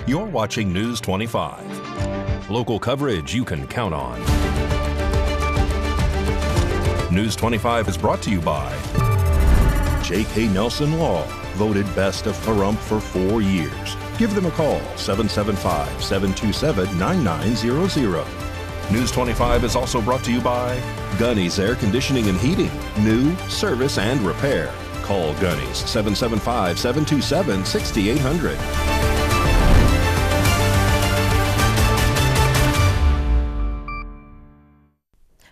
You're watching News 25. Local coverage you can count on. News 25 is brought to you by J.K. Nelson Law, voted best of Pahrump for 4 years. Give them a call, 775-727-9900. News 25 is also brought to you by Gunny's Air Conditioning and Heating. New, service, and repair. Call Gunny's, 775-727-6800.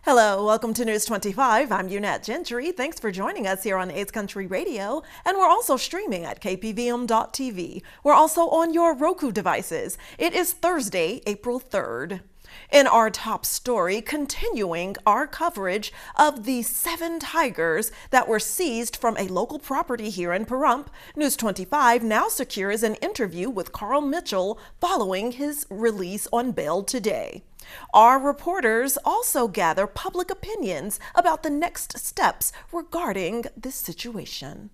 Hello, welcome to News 25. I'm Unette Gentry. Thanks for joining us here on 8th Country Radio, and we're also streaming at KPVM.TV. We're also on your Roku devices. It is Thursday, April 3rd. In our top story, continuing our coverage of the 7 tigers that were seized from a local property here in Pahrump, News 25 now secures an interview with Carl Mitchell following his release on bail today. Our reporters also gather public opinions about the next steps regarding this situation.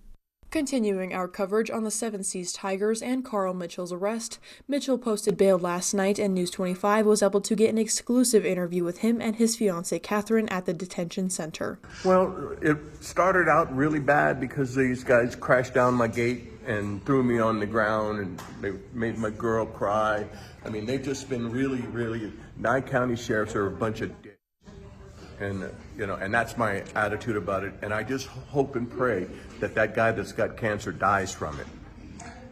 Continuing our coverage on the 7 seized tigers and Carl Mitchell's arrest, Mitchell posted bail last night, and News 25 was able to get an exclusive interview with him and his fiancée Catherine at the detention center. Well, it started out really bad because these guys crashed down my gate and threw me on the ground, and they made my girl cry. I mean, they've just been really, Nye County sheriffs are a bunch of dicks. And, and that's my attitude about it. And I just hope and pray that that guy that's got cancer dies from it.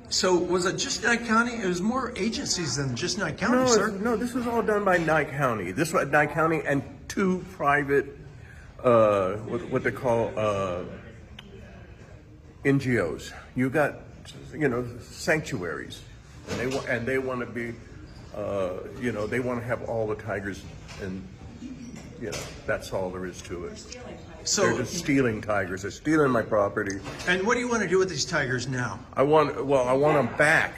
So was it just Nye County? It was more agencies than just Nye County, sir? No, this was all done by Nye County. This was Nye County and 2 private, what they call NGOs. You got, sanctuaries. And they want to be, they want to have all the tigers, and that's all there is to it. So they're just stealing tigers. They're stealing my property. And what do you want to do with these tigers now? I want them back,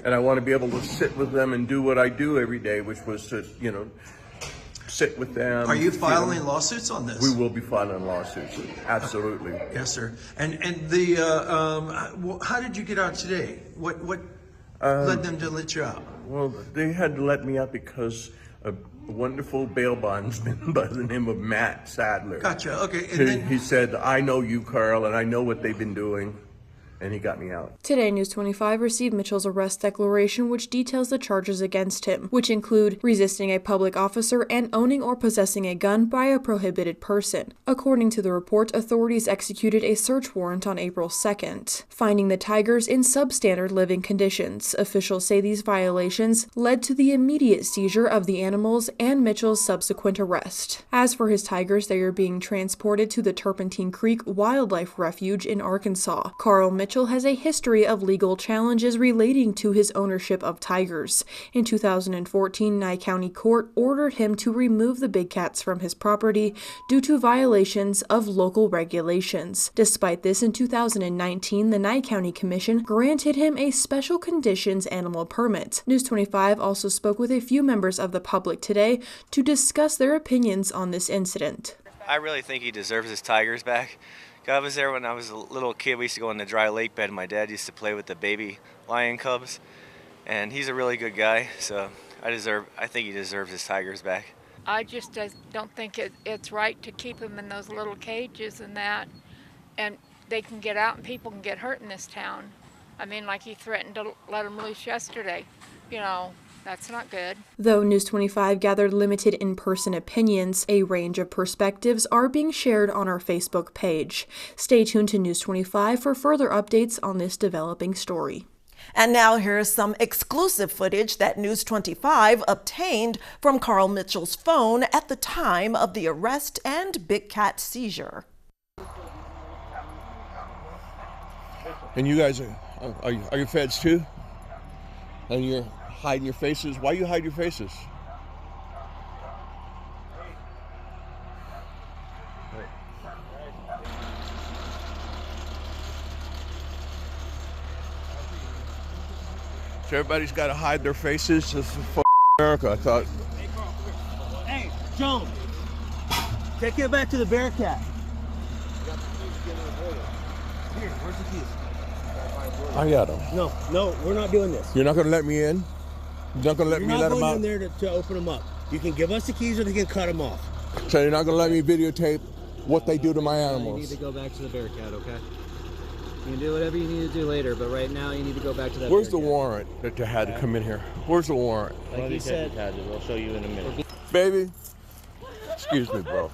and I want to be able to sit with them and do what I do every day, which was to, sit with them. Are you filing lawsuits on this? We will be filing lawsuits. Absolutely. Yes, sir. And the how did you get out today? What led them to let you out? Well, they had to let me out because a wonderful bail bondsman by the name of Matt Sadler. Gotcha. Okay. And then he said, "I know you, Carl, and I know what they've been doing." And he got me out. Today, News 25 received Mitchell's arrest declaration, which details the charges against him, which include resisting a public officer and owning or possessing a gun by a prohibited person. According to the report, authorities executed a search warrant on April 2nd, finding the tigers in substandard living conditions. Officials say these violations led to the immediate seizure of the animals and Mitchell's subsequent arrest. As for his tigers, they are being transported to the Turpentine Creek Wildlife Refuge in Arkansas. Carl Mitchell has a history of legal challenges relating to his ownership of tigers. In 2014, Nye County Court ordered him to remove the big cats from his property due to violations of local regulations. Despite this, in 2019, the Nye County Commission granted him a special conditions animal permit. News 25 also spoke with a few members of the public today to discuss their opinions on this incident. I really think he deserves his tigers back. I was there when I was a little kid. We used to go in the dry lake bed. My dad used to play with the baby lion cubs, and he's a really good guy, so I think he deserves his tigers back. I just don't think it's right to keep them in those little cages and they can get out and people can get hurt in this town. I mean, like he threatened to let them loose yesterday, That's not good. Though News 25 gathered limited in-person opinions, a range of perspectives are being shared on our Facebook page. Stay tuned to News 25 for further updates on this developing story. And now here's some exclusive footage that News 25 obtained from Carl Mitchell's phone at the time of the arrest and big cat seizure. And you guys are you feds too? And you're hiding your faces? Why you hide your faces? So everybody's got to hide their faces? This is America, I thought. Hey, Joan, take it back to the Bearcat. Here, where's the keys? I got them. No, we're not doing this. You're not going to let me in? You're not gonna let me let them out? You're not going in there to open them up. You can give us the keys or they can cut them off. So you're not gonna let me videotape what they do to my animals? You need to go back to the Bearcat, okay? You can do whatever you need to do later, but right now you need to go back to that. Where's the Bearcat. warrant that you had to come in here? Where's the warrant? Like you said, we'll show you in a minute. Baby, excuse me, bro.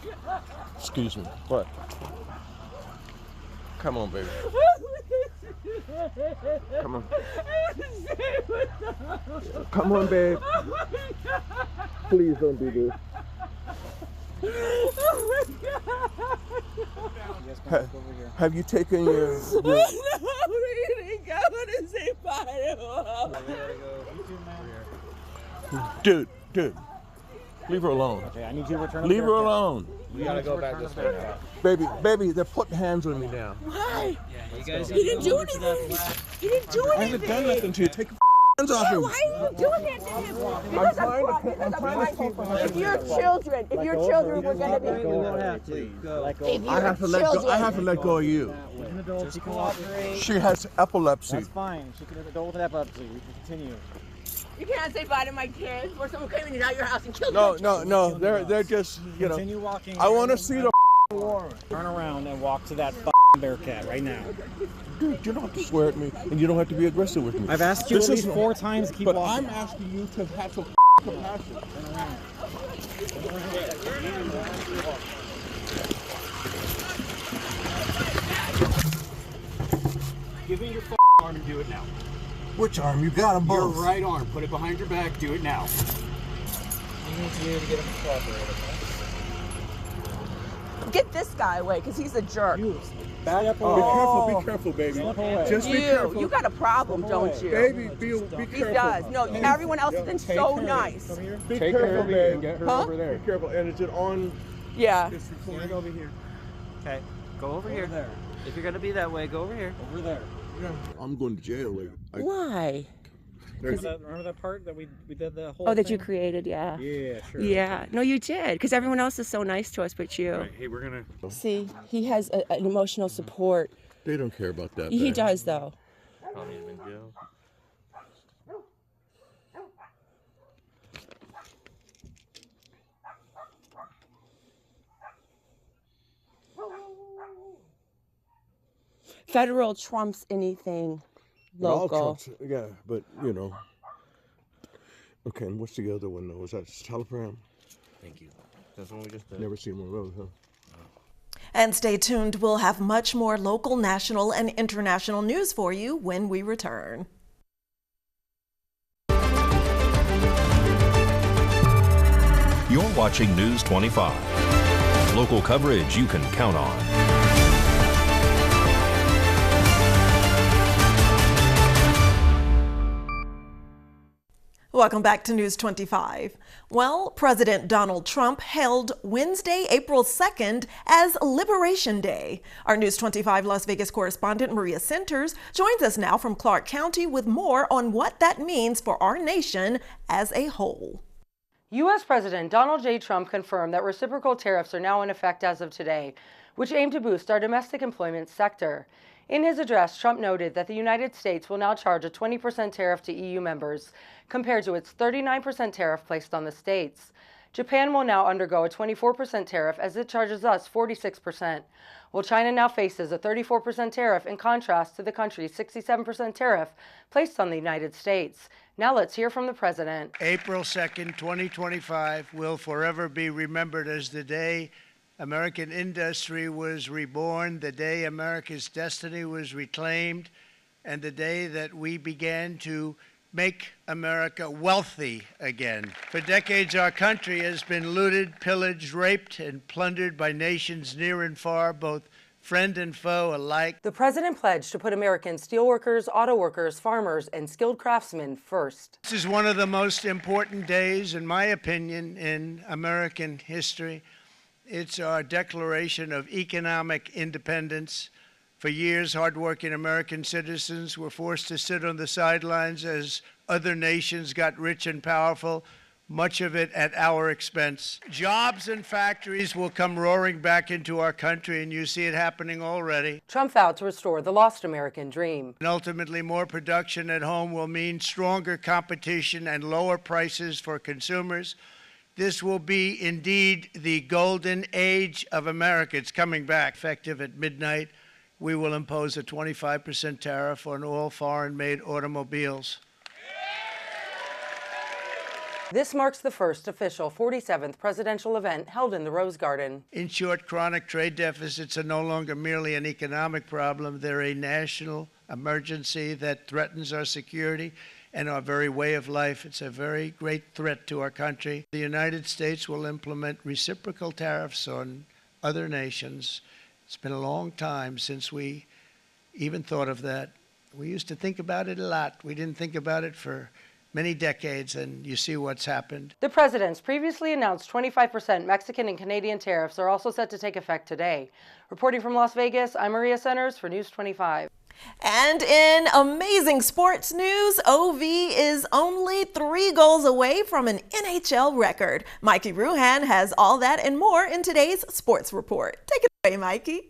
Excuse me. What? Come on, baby. Come on. Come on, babe. Please don't do this. Have you taken your... Dude, leave her alone. Okay, I need you to return. Leave her alone. We gotta go back this way now. Baby, they're putting hands on me now. Why? Yeah, you guys. He didn't do anything. He didn't do anything. I haven't done nothing to you. Take your hands off him. Why are you doing that to him? Because I'm trying to. If you're children, we're gonna be. You won't have to. Go. I have to let go of you. An adult, she cooperate. She has epilepsy. That's fine. She can adult with epilepsy. We can continue. You can't say bye to my kids, or someone came in out your house and killed No. They're just, you know. Continue walking. I want to see the warrant. Turn around and walk to that Bearcat right now. Dude, you don't have to swear at me, and you don't have to be aggressive with me. I've asked you at least 4 times to keep but walking. I'm asking you to have some compassion. Turn around. Give me your arm and do it now. Which arm? You got them both. Your right arm. Put it behind your back. Do it now. We need you to get him to cooperate, okay? Get this guy away, because he's a jerk. Back up Be careful, baby. Just be careful. You got a problem, don't you? Baby, be careful. He does. No, everyone else has been so nice. Be careful, baby. Get her Huh? over there. Be careful. And is it on? Yeah. It's recording over here. Okay. Go over here. There. If you're gonna be that way, go over here. Over there. I'm going to jail later. Why? Remember that part that we did the whole Oh, that thing? you created, yeah. Yeah, sure. Yeah. No, you did, because everyone else is so nice to us, but you. Right. Hey, we're gonna... See, he has an emotional support. They don't care about that. He bad. does, though. Probably in jail. Federal trumps anything local. Yeah, but you know. Okay, and what's the other one though? Was that Telegram? Thank you. That's one we just did. Never seen one of those, huh? And stay tuned. We'll have much more local, national, and international news for you when we return. You're watching News 25. Local coverage you can count on. Welcome back to News 25. Well, President Donald Trump hailed Wednesday, April 2nd as Liberation Day. Our News 25 Las Vegas correspondent Maria Centers joins us now from Clark County with more on what that means for our nation as a whole. U.S. President Donald J. Trump confirmed that reciprocal tariffs are now in effect as of today, which aim to boost our domestic employment sector. In his address, Trump noted that the United States will now charge a 20% tariff to EU members, compared to its 39% tariff placed on the states. Japan will now undergo a 24% tariff as it charges us 46%, while China now faces a 34% tariff in contrast to the country's 67% tariff placed on the United States. Now let's hear from the president. April 2nd, 2025 will forever be remembered as the day American industry was reborn, the day America's destiny was reclaimed, and the day that we began to make America wealthy again. For decades, our country has been looted, pillaged, raped, and plundered by nations near and far, both friend and foe alike. The president pledged to put American steelworkers, auto workers, farmers, and skilled craftsmen first. This is one of the most important days, in my opinion, in American history. It's our declaration of economic independence. For years, hardworking American citizens were forced to sit on the sidelines as other nations got rich and powerful. much of it at our expense. Jobs and factories will come roaring back into our country, and you see it happening already. Trump vowed to restore the lost American dream. And ultimately, more production at home will mean stronger competition and lower prices for consumers. This will be indeed the golden age of America. It's coming back. Effective at midnight, we will impose a 25% tariff on all foreign-made automobiles. This marks the first official 47th presidential event held in the Rose Garden. In short, chronic trade deficits are no longer merely an economic problem. They're a national emergency that threatens our security and our very way of life. It's a very great threat to our country. The United States will implement reciprocal tariffs on other nations. It's been a long time since we even thought of that. We used to think about it a lot. We didn't think about it for many decades, and you see what's happened. The president's previously announced 25% Mexican and Canadian tariffs are also set to take effect today. Reporting from Las Vegas, I'm Maria Centers for News 25. And in amazing sports news, OV is only 3 goals away from an NHL record. Mikey Ruhan has all that and more in today's sports report. Take it away, Mikey.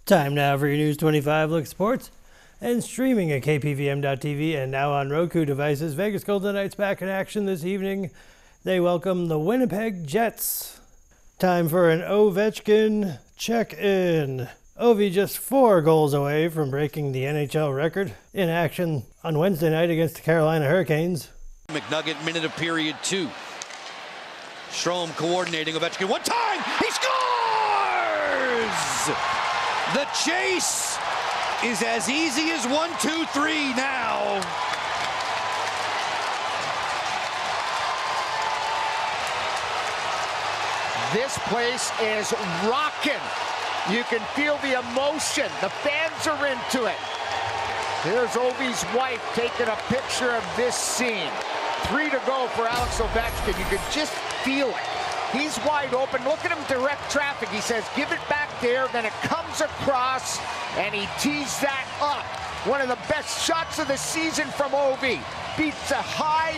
Time now for your News 25 Look Sports, and streaming at KPVM.TV and now on Roku devices. Vegas Golden Knights back in action this evening. They welcome the Winnipeg Jets. Time for an Ovechkin check-in. Ovi just 4 goals away from breaking the NHL record. In action on Wednesday night against the Carolina Hurricanes. McNugget, minute of period 2. Strome coordinating Ovechkin. One time, he scores! The chase is as easy as 1, 2, 3 now. This place is rocking. You can feel the emotion. The fans are into it. Here's Ovi's wife taking a picture of this scene. 3 to go for Alex Ovechkin. You can just feel it. He's wide open. Look at him direct traffic. He says, give it back there. Then it comes across, and he tees that up. One of the best shots of the season from Ovi. Beats a high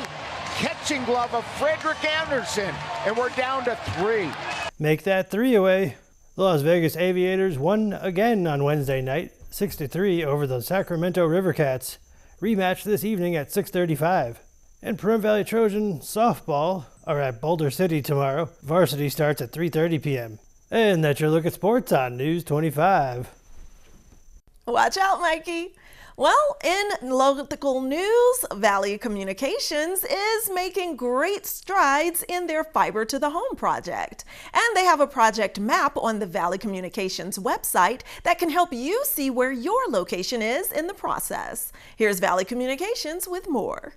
catching glove of Frederick Anderson, and we're down to 3. Make that 3 away. The Las Vegas Aviators won again on Wednesday night, 6-3 over the Sacramento Rivercats. Rematch this evening at 6:35. And Pahrump Valley Trojan softball are at Boulder City tomorrow. Varsity starts at 3:30 p.m. And that's your look at sports on News 25. Watch out, Mikey. Well, in local news, Valley Communications is making great strides in their Fiber to the Home project. And they have a project map on the Valley Communications website that can help you see where your location is in the process. Here's Valley Communications with more.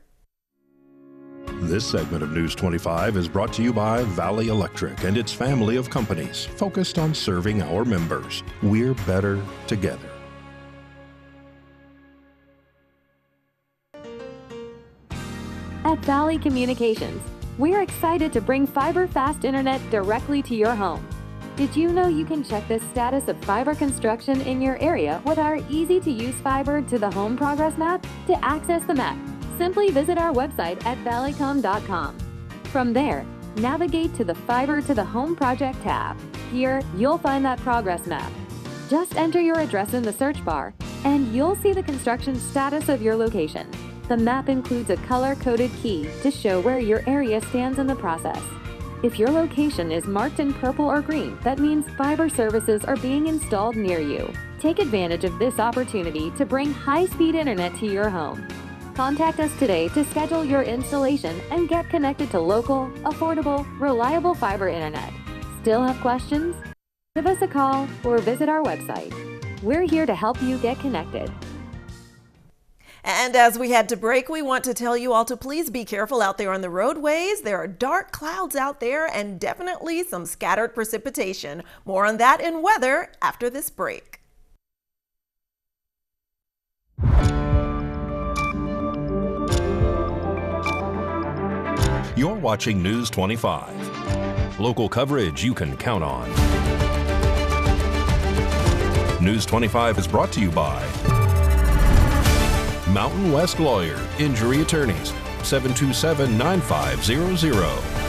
This segment of News 25 is brought to you by Valley Electric and its family of companies focused on serving our members. We're better together. At Valley Communications, we're excited to bring fiber fast internet directly to your home. Did you know you can check the status of fiber construction in your area with our easy-to-use Fiber to the Home progress map? To access the map, simply visit our website at valleycom.com. From there, navigate to the Fiber to the Home project tab. Here, you'll find that progress map. Just enter your address in the search bar, and you'll see the construction status of your location. The map includes a color-coded key to show where your area stands in the process. If your location is marked in purple or green, that means fiber services are being installed near you. Take advantage of this opportunity to bring high-speed internet to your home. Contact us today to schedule your installation and get connected to local, affordable, reliable fiber internet. Still have questions? Give us a call or visit our website. We're here to help you get connected. And as we head to break, we want to tell you all to please be careful out there on the roadways. There are dark clouds out there and definitely some scattered precipitation. More on that in weather after this break. You're watching News 25. Local coverage you can count on. News 25 is brought to you by Mountain West Lawyer, Injury Attorneys, 727-9500.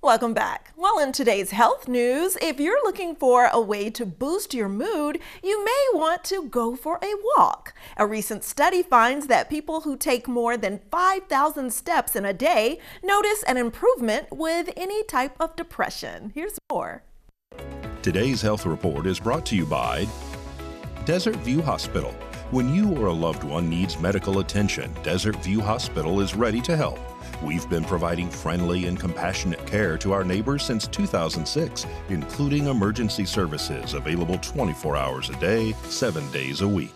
Welcome back. Well, in today's health news, if you're looking for a way to boost your mood, you may want to go for a walk. A recent study finds that people who take more than 5,000 steps in a day notice an improvement with any type of depression. Here's more. Today's health report is brought to you by Desert View Hospital. When you or a loved one needs medical attention, Desert View Hospital is ready to help. We've been providing friendly and compassionate care to our neighbors since 2006, including emergency services available 24 hours a day, 7 days a week.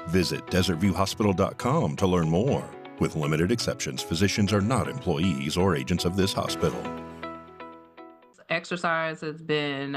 Visit desertviewhospital.com to learn more. With limited exceptions, physicians are not employees or agents of this hospital. Exercise has been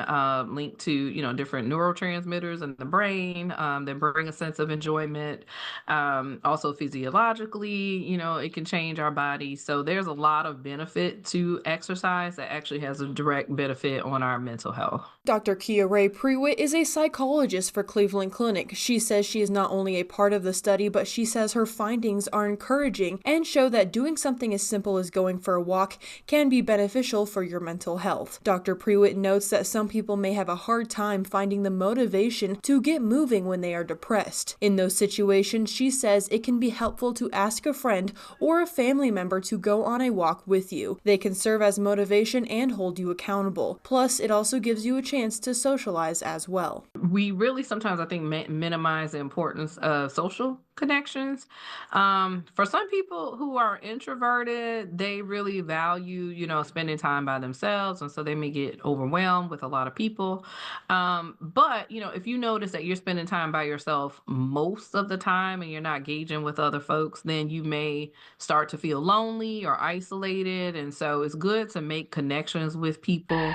linked to, different neurotransmitters in the brain that bring a sense of enjoyment. Also physiologically, it can change our body. So there's a lot of benefit to exercise that actually has a direct benefit on our mental health. Dr. Kia Ray Prewitt is a psychologist for Cleveland Clinic. She says she is not only a part of the study, but she says her findings are encouraging and show that doing something as simple as going for a walk can be beneficial for your mental health. Dr. Prewitt notes that some people may have a hard time finding the motivation to get moving when they are depressed. In those situations, she says it can be helpful to ask a friend or a family member to go on a walk with you. They can serve as motivation and hold you accountable. Plus, it also gives you a chance to socialize as well. We really sometimes, I think, minimize the importance of social connections. For some people who are introverted, they really value, spending time by themselves. And so they may get overwhelmed with a lot of people. But, if you notice that you're spending time by yourself most of the time and you're not engaging with other folks, then you may start to feel lonely or isolated. And so it's good to make connections with people.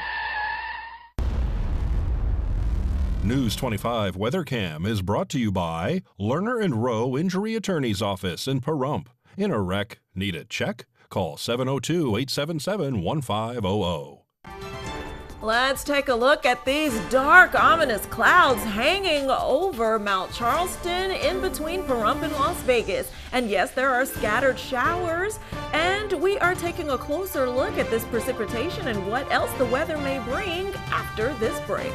News 25 Weather Cam is brought to you by Lerner and Rowe Injury Attorney's Office in Pahrump. In a wreck, need a check? Call 702-877-1500. Let's take a look at these dark, ominous clouds hanging over Mount Charleston in between Pahrump and Las Vegas. And yes, there are scattered showers, and we are taking a closer look at this precipitation and what else the weather may bring after this break.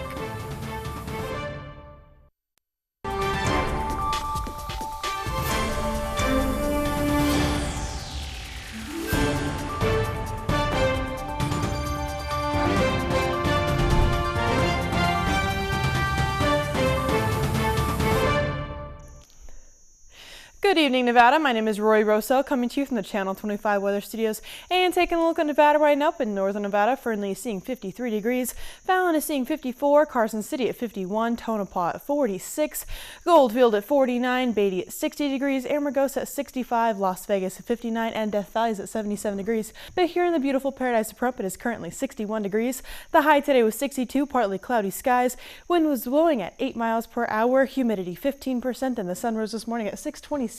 Good evening, Nevada. My name is Roy Rosell, coming to you from the Channel 25 Weather Studios and taking a look at Nevada right now. Up in northern Nevada, Fernley is seeing 53 degrees, Fallon is seeing 54, Carson City at 51, Tonopah at 46, Goldfield at 49, Beatty at 60 degrees, Amargosa at 65, Las Vegas at 59, and Death Valley is at 77 degrees. But here in the beautiful Paradise of Pahrump, it is currently 61 degrees. The high today was 62, partly cloudy skies. Wind was blowing at 8 miles per hour, humidity 15%, and the sun rose this morning at 6:26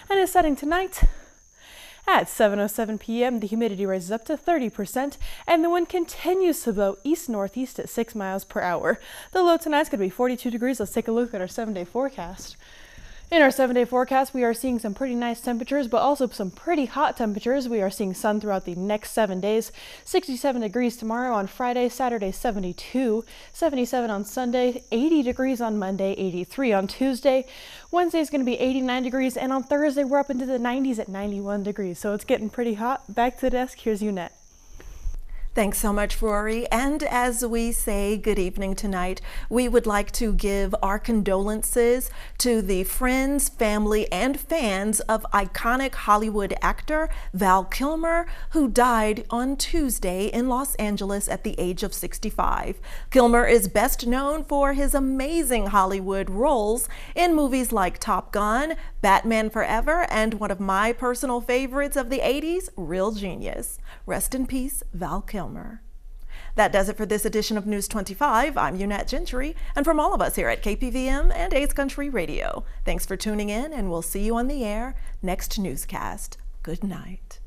and is setting tonight at 7:07 p.m. The humidity rises up to 30%, and the wind continues to blow east-northeast at 6 miles per hour. The low tonight is going to be 42 degrees. Let's take a look at our 7-day forecast. In our 7-day forecast, we are seeing some pretty nice temperatures, but also some pretty hot temperatures. We are seeing sun throughout the next 7 days. 67 degrees tomorrow on Friday, Saturday 72, 77 on Sunday, 80 degrees on Monday, 83 on Tuesday. Wednesday is going to be 89 degrees, and on Thursday we're up into the 90s at 91 degrees. So it's getting pretty hot. Back to the desk. Here's Unette. Thanks so much, Rory. And as we say good evening tonight, we would like to give our condolences to the friends, family, and fans of iconic Hollywood actor Val Kilmer, who died on Tuesday in Los Angeles at the age of 65. Kilmer is best known for his amazing Hollywood roles in movies like Top Gun, Batman Forever, and one of my personal favorites of the 80s, Real Genius. Rest in peace, Val Kilmer. That does it for this edition of News 25. I'm Unette Gentry, and from all of us here at KPVM and 8th Country Radio, thanks for tuning in, and we'll see you on the air next newscast. Good night.